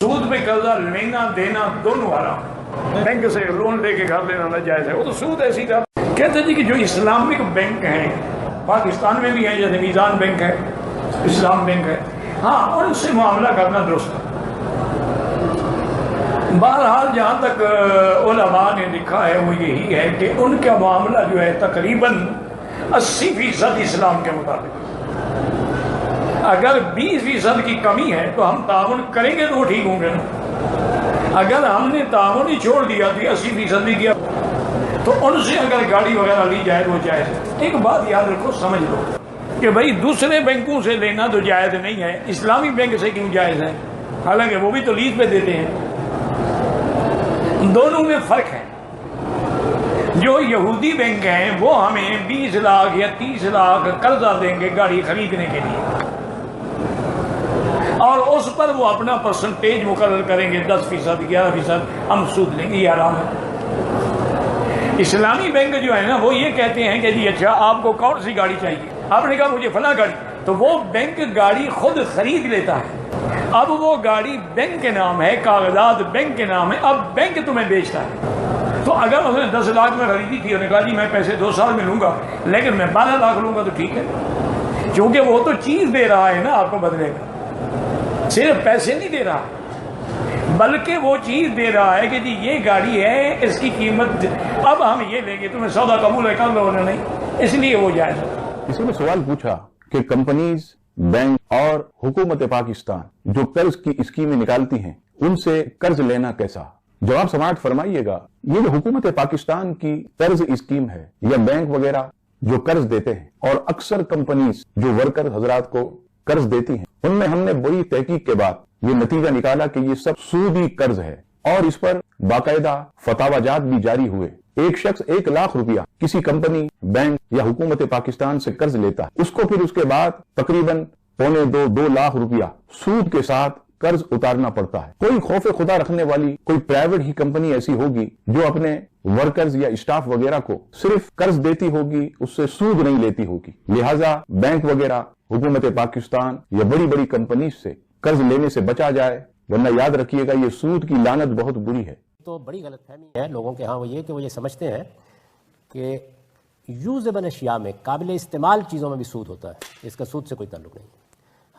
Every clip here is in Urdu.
سود پہ قرضہ لینا دینا دونوں حرام، بینک سے لون لے کے گھر لینا ناجائز ہے، وہ تو سود ایسی تھا۔ کہتے جی کہ جو اسلامک بینک ہیں پاکستان میں بھی ہیں، جیسے میزان بینک ہے، اسلام بینک ہے، ہاں ان سے معاملہ کرنا درست ہے۔ بہرحال جہاں تک علماء نے لکھا ہے وہ یہی ہے کہ ان کا معاملہ جو ہے تقریباً 80% اسلام کے مطابق۔ اگر 20% کی کمی ہے تو ہم تعاون کریں گے تو وہ ٹھیک ہوں گے نا۔ اگر ہم نے تعاون ہی چھوڑ دیا تو 80% بھی کیا تو ان سے اگر گاڑی وغیرہ لی جائے تو وہ جائز ہے۔ ایک بات یاد رکھو، سمجھ لو کہ بھائی دوسرے بینکوں سے لینا تو جائز نہیں ہے، اسلامی بینک سے کیوں جائز ہے؟ حالانکہ وہ بھی تو لیز پہ دیتے ہیں۔ دونوں میں فرق ہے۔ جو یہودی بینک ہیں وہ ہمیں 20 لاکھ یا 30 لاکھ قرضہ دیں گے گاڑی خریدنے کے لیے، اور اس پر وہ اپنا پرسنٹیج مقرر کریں گے، 10%، 11% ہم سود لیں گے، یہ حرام ہے۔ اسلامی بینک جو ہے نا وہ یہ کہتے ہیں کہ جی اچھا آپ کو کون سی گاڑی چاہیے، آپ نے کہا مجھے فلاں گاڑی، تو وہ بینک گاڑی خود خرید لیتا ہے۔ اب وہ گاڑی بینک کے نام ہے، کاغذات بینک کے نام ہے، اب بینک تمہیں بیچتا ہے۔ تو اگر اس نے 10 لاکھ میں خریدی تھی اور نے کہا جی میں پیسے 2 سال میں لوں گا لیکن میں 12 لاکھ لوں گا تو ٹھیک ہے، کیونکہ وہ تو چیز دے رہا ہے نا آپ کو بدلے کا، صرف پیسے نہیں دے رہا بلکہ وہ چیز دے رہا ہے کہ جی یہ گاڑی ہے، اس کی قیمت اب ہم یہ لیں گے، تمہیں سودا قبول ہے، کر لو نے نہیں، اس لیے وہ جائز ہے۔ اس میں سوال پوچھا کہ کمپنیز، بینک اور حکومت پاکستان جو قرض کی اسکیمیں نکالتی ہیں ان سے قرض لینا کیسا؟ جواب سماعت فرمائیے گا۔ یہ جو حکومت پاکستان کی قرض اسکیم ہے یا بینک وغیرہ جو قرض دیتے ہیں، اور اکثر کمپنیز جو ورکر حضرات کو قرض دیتی ہیں، ان میں ہم نے بڑی تحقیق کے بعد یہ نتیجہ نکالا کہ یہ سب سودی قرض ہے، اور اس پر باقاعدہ فتاوی جات بھی جاری ہوئے۔ ایک شخص 1 لاکھ روپیہ کسی کمپنی، بینک یا حکومت پاکستان سے قرض لیتا ہے، اس کو پھر اس کے بعد تقریباً 2.25 لاکھ روپیہ سود کے ساتھ قرض اتارنا پڑتا ہے۔ کوئی خوف خدا رکھنے والی کوئی پرائیویٹ ہی کمپنی ایسی ہوگی جو اپنے ورکرز یا اسٹاف وغیرہ کو صرف قرض دیتی ہوگی، اس سے سود نہیں لیتی ہوگی۔ لہٰذا بینک وغیرہ، حکومت پاکستان یا بڑی بڑی کمپنیز سے قرض لینے سے بچا جائے، ورنہ یاد رکھیے گا یہ سود کی لعنت بہت بری ہے۔ تو بڑی غلط فہمی ہے لوگوں کے ہاں، وہ یہ کہ وہ یہ سمجھتے ہیں کہ یوزیبل اشیاء میں، قابل استعمال چیزوں میں بھی سود ہوتا ہے، اس کا سود سے کوئی تعلق نہیں۔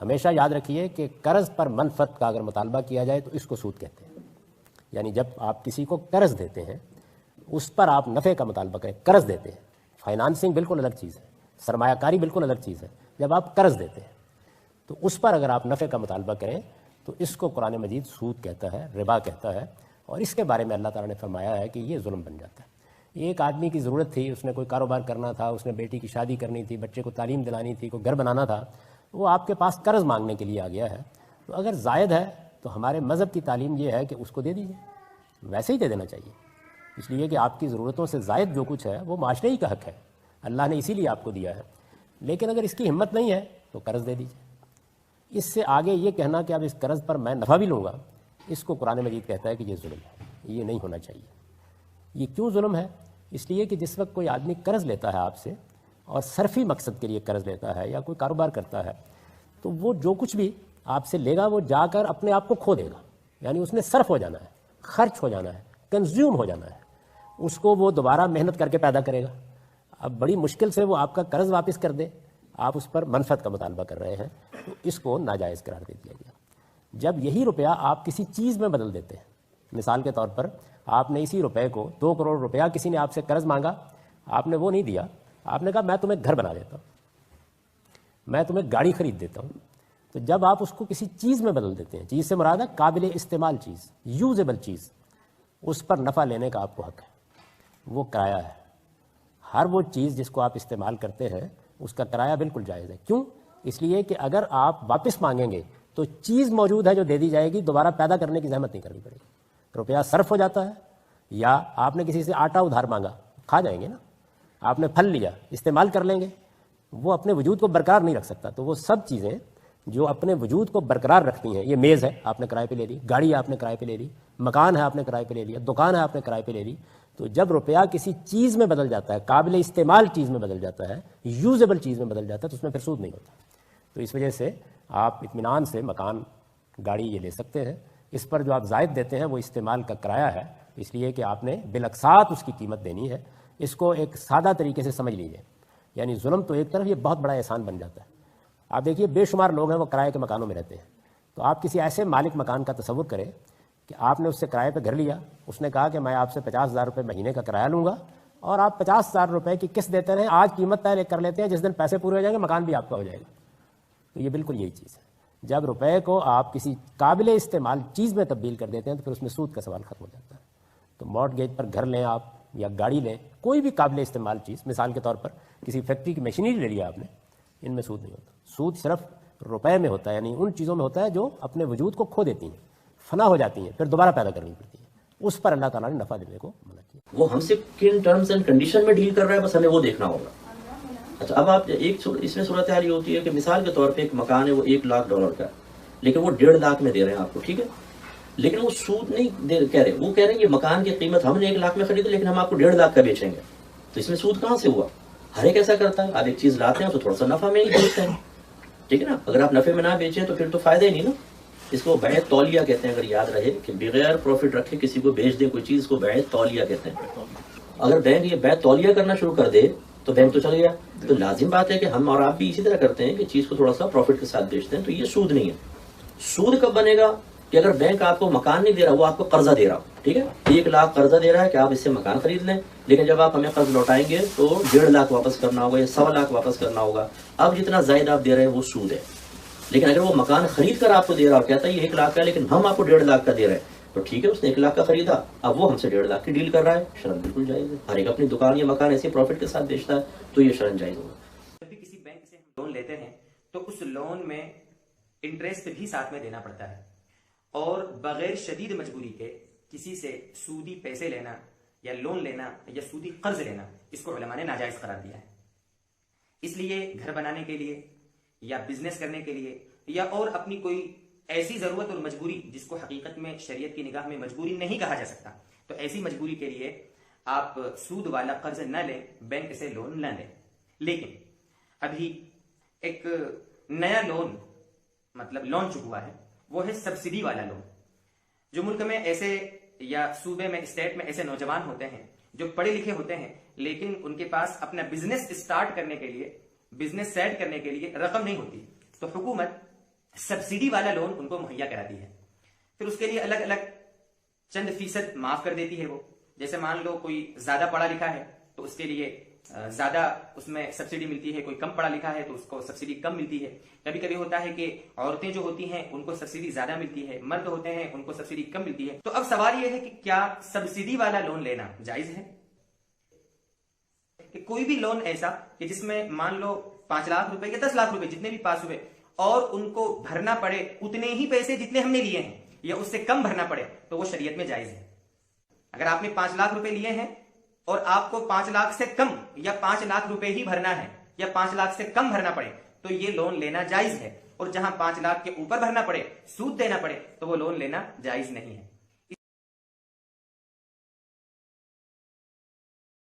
ہمیشہ یاد رکھیے کہ قرض پر منفعت کا اگر مطالبہ کیا جائے تو اس کو سود کہتے ہیں۔ یعنی جب آپ کسی کو قرض دیتے ہیں اس پر آپ نفع کا مطالبہ کریں، قرض دیتے ہیں، فائنانسنگ بالکل الگ چیز ہے، سرمایہ کاری بالکل الگ چیز ہے۔ جب آپ قرض دیتے ہیں تو اس پر اگر آپ نفع کا مطالبہ کریں تو اس کو قرآن مجید سود کہتا ہے، ربا کہتا ہے، اور اس کے بارے میں اللہ تعالیٰ نے فرمایا ہے کہ یہ ظلم بن جاتا ہے۔ ایک آدمی کی ضرورت تھی، اس نے کوئی کاروبار کرنا تھا، اس نے بیٹی کی شادی کرنی تھی، بچے کو تعلیم دلانی تھی، کوئی گھر بنانا تھا، وہ آپ کے پاس قرض مانگنے کے لیے آ گیا ہے، تو اگر زائد ہے تو ہمارے مذہب کی تعلیم یہ ہے کہ اس کو دے دیجیے، ویسے ہی دے دینا چاہیے، اس لیے کہ آپ کی ضرورتوں سے زائد جو کچھ ہے وہ معاشرے ہی کا حق ہے، اللہ نے اسی لیے آپ کو دیا ہے۔ لیکن اگر اس کی ہمت نہیں ہے تو قرض دے دیجیے۔ اس سے آگے یہ کہنا کہ اب اس قرض پر میں نفع بھی لوں گا، اس کو قرآن مجید کہتا ہے کہ یہ ظلم ہے، یہ نہیں ہونا چاہیے۔ یہ کیوں ظلم ہے؟ اس لیے کہ جس وقت کوئی آدمی قرض لیتا ہے آپ سے اور صرفی مقصد کے لیے قرض لیتا ہے یا کوئی کاروبار کرتا ہے، تو وہ جو کچھ بھی آپ سے لے گا وہ جا کر اپنے آپ کو کھو دے گا، یعنی اس میں صرف ہو جانا ہے، خرچ ہو جانا ہے، کنزیوم ہو جانا ہے، اس کو وہ دوبارہ محنت کر کے پیدا کرے گا۔ اب بڑی مشکل سے وہ آپ کا قرض واپس کر دے، آپ اس پر منفعت کا مطالبہ کر رہے ہیں، تو اس کو ناجائز قرار دے دیا گیا۔ جب یہی روپیہ آپ کسی چیز میں بدل دیتے ہیں، مثال کے طور پر آپ نے اسی روپے کو 2 کروڑ روپیہ کسی نے آپ سے قرض مانگا، آپ نے وہ نہیں دیا، آپ نے کہا میں تمہیں گھر بنا دیتا ہوں، میں تمہیں گاڑی خرید دیتا ہوں، تو جب آپ اس کو کسی چیز میں بدل دیتے ہیں، چیز سے مراد ہے قابل استعمال چیز، یوزیبل چیز، اس پر نفع لینے کا آپ کو حق ہے، وہ کرایہ ہے۔ ہر وہ چیز جس کو آپ استعمال کرتے ہیں اس کا کرایہ بالکل جائز ہے۔ کیوں؟ اس لیے کہ اگر آپ واپس مانگیں گے تو چیز موجود ہے جو دے دی جائے گی، دوبارہ پیدا کرنے کی زحمت نہیں کرنی پڑے گی، روپیہ صرف ہو جاتا ہے۔ یا آپ نے کسی سے آٹا ادھار مانگا، کھا جائیں گے نا، آپ نے پھل لیا، استعمال کر لیں گے، وہ اپنے وجود کو برقرار نہیں رکھ سکتا۔ تو وہ سب چیزیں جو اپنے وجود کو برقرار رکھتی ہیں، یہ میز ہے آپ نے کرائے پہ لے لی، گاڑی آپ نے کرائے پہ لے لی، مکان ہے آپ نے کرائے پہ لے لیا، دکان ہے آپ نے کرائے پہ لے لی، تو جب روپیہ کسی چیز میں بدل جاتا ہے، قابل استعمال چیز میں بدل جاتا ہے، یوزیبل چیز میں بدل جاتا ہے، تو اس میں پھر سود نہیں ہوتا۔ تو اس وجہ سے آپ اطمینان سے مکان، گاڑی یہ لے سکتے ہیں، اس پر جو آپ زائد دیتے ہیں وہ استعمال کا کرایہ ہے، اس لیے کہ آپ نے بالاقساط اس کی قیمت دینی ہے۔ اس کو ایک سادہ طریقے سے سمجھ لیجئے، یعنی ظلم تو ایک طرف، یہ بہت بڑا احسان بن جاتا ہے۔ آپ دیکھیے بے شمار لوگ ہیں وہ کرائے کے مکانوں میں رہتے ہیں، تو آپ کسی ایسے مالک مکان کا تصور کریں کہ آپ نے اس سے کرائے پہ گھر لیا، اس نے کہا کہ میں آپ سے 50,000 روپے مہینے کا کرایہ لوں گا اور آپ 50,000 روپے کی قسط دیتے رہیں، آج قیمت طے کر لیتے ہیں، جس دن پیسے پورے ہو جائیں گے مکان بھی آپ کا ہو جائے گا۔ تو یہ بالکل یہی چیز ہے، جب روپے کو آپ کسی قابل استعمال چیز میں تبدیل کر دیتے ہیں تو پھر اس میں سود کا سوال ختم ہو جاتا ہے۔ تو مارٹگیج پر گھر لیں آپ یا گاڑی لیں، کوئی بھی قابل استعمال چیز، مثال کے طور پر کسی فیکٹری کی مشینری لے لیا آپ نے، ان میں سود نہیں ہوتا۔ سود صرف روپے میں ہوتا ہے، یعنی ان چیزوں میں ہوتا ہے جو اپنے وجود کو کھو دیتی ہیں، فنا ہو جاتی ہیں، پھر دوبارہ پیدا کرنی پڑتی ہیں، اس پر اللہ تعالیٰ نے نفع دینے کو منع کیا۔ وہ ہم سے کن ٹرمز اینڈ کنڈیشن میں ڈیل کر رہا ہے، بس ہمیں وہ دیکھنا ہوگا۔ اچھا، اب آپ اس میں صورتحال یہ ہوتی ہے کہ مثال کے طور پہ ایک مکان ہے وہ $1,00,000 کا ہے، لیکن وہ 1.5 لاکھ میں دے رہے ہیں آپ کو، ٹھیک ہے، لیکن وہ سود نہیں کہہ رہے، وہ کہہ رہے ہیں یہ مکان کی قیمت ہم نے 1 لاکھ میں خریدی لیکن ہم آپ کو 1.5 لاکھ کا بیچیں گے، تو اس میں سود کہاں سے ہوا؟ ہر ایک ایسا کرتا ہے، آپ ایک چیز لاتے ہیں تو تھوڑا سا نفع میں ہی بیچتے ہیں، ٹھیک ہے نا، اگر آپ نفع میں نہ بیچیں تو پھر تو فائدہ ہی نہیں نا۔ اس کو بیع تولیہ کہتے ہیں، اگر یاد رہے کہ بغیر پروفٹ رکھے کسی کو بیچ دیں کوئی چیز، اس کو بیع تولیہ کہتے ہیں۔ اگر بینک یہ بیع تولیہ کرنا شروع کر دے تو بینک تو چل گیا، تو لازم بات ہے کہ ہم اور آپ بھی اسی طرح کرتے ہیں کہ چیز کو تھوڑا سا پروفٹ کے ساتھ بیچتے ہیں، تو یہ سود نہیں ہے۔ سود کب بنے گا کہ اگر بینک آپ کو مکان نہیں دے رہا، وہ آپ کو قرضہ دے رہا، ٹھیک ہے، 1 لاکھ قرضہ دے رہا ہے کہ آپ اس سے مکان خرید لیں، لیکن جب آپ ہمیں قرض لوٹائیں گے تو 1.5 لاکھ واپس کرنا ہوگا یا 1.25 لاکھ واپس کرنا ہوگا، اب جتنا زائد آپ دے رہے ہیں وہ سود ہے۔ لیکن اگر وہ مکان خرید کر آپ کو دے رہا اور کہتا ہے یہ 1 لاکھ کا ہے لیکن ہم آپ کو 1.5 لاکھ کا دے رہے ہیں، تو ٹھیک ہے، اس نے 1 لاکھ کا خریدا، اب وہ ہم سے 1.5 لاکھ کی ڈیل کر رہا ہے، شرط بالکل جائز ہے۔ ہر ایک اپنی دکان یا مکان ایسے پروفٹ کے ساتھ بیچتا ہے تو یہ شرط جائز ہوگا۔ جب بھی کسی بینک سے ہم لون لیتے ہیں تو اس لون میں انٹرسٹ بھی ساتھ میں دینا پڑتا ہے، اور بغیر شدید مجبوری کے کسی سے سودی پیسے لینا یا لون لینا یا سودی قرض لینا، اس کو علماء نے ناجائز قرار دیا ہے۔ اس لیے گھر بنانے کے لیے یا بزنس کرنے کے لیے یا اور اپنی کوئی ایسی ضرورت اور مجبوری جس کو حقیقت میں شریعت کی نگاہ میں مجبوری نہیں کہا جا سکتا، تو ایسی مجبوری کے لیے آپ سود والا قرض نہ لیں، بینک سے لون نہ لیں۔ لیکن ابھی ایک نیا لون مطلب لانچ ہوا ہے، وہ ہے سبسڈی والا لون۔ جو ملک میں ایسے یا صوبے میں اسٹیٹ میں ایسے نوجوان ہوتے ہیں جو پڑھے لکھے ہوتے ہیں لیکن ان کے پاس اپنا بزنس اسٹارٹ کرنے کے لیے، بزنس سیٹ کرنے کے لیے رقم نہیں ہوتی، تو حکومت سبسڈی والا لون ان کو مہیا کراتی ہے۔ پھر اس کے لیے الگ الگ چند فیصد معاف کر دیتی ہے وہ، جیسے مان لو کوئی زیادہ پڑھا لکھا ہے تو اس کے لیے زیادہ اس میں سبسڈی ملتی ہے، کوئی کم پڑھا لکھا ہے تو اس کو سبسڈی کم ملتی ہے۔ کبھی کبھی ہوتا ہے کہ عورتیں جو ہوتی ہیں ان کو سبسڈی زیادہ ملتی ہے، مرد ہوتے ہیں ان کو سبسڈی کم ملتی ہے۔ تو اب سوال یہ ہے کہ کیا سبسڈی والا لون لینا جائز ہے؟ کہ کوئی بھی لون ایسا کہ جس میں مان لو 5 لاکھ روپے یا 10 لاکھ روپے جتنے بھی پاس ہوئے اور ان کو بھرنا پڑے اتنے ہی پیسے جتنے ہم نے لیے ہیں یا اس سے کم بھرنا پڑے، تو وہ شریعت میں جائز ہے۔ اگر آپ نے 5 لاکھ روپے لیے ہیں اور آپ کو 5 لاکھ سے کم یا 5 لاکھ روپے ہی بھرنا ہے یا 5 لاکھ سے کم بھرنا پڑے تو یہ لون لینا جائز ہے، اور جہاں 5 لاکھ کے اوپر بھرنا پڑے، سود دینا پڑے، تو وہ لون لینا جائز نہیں ہے۔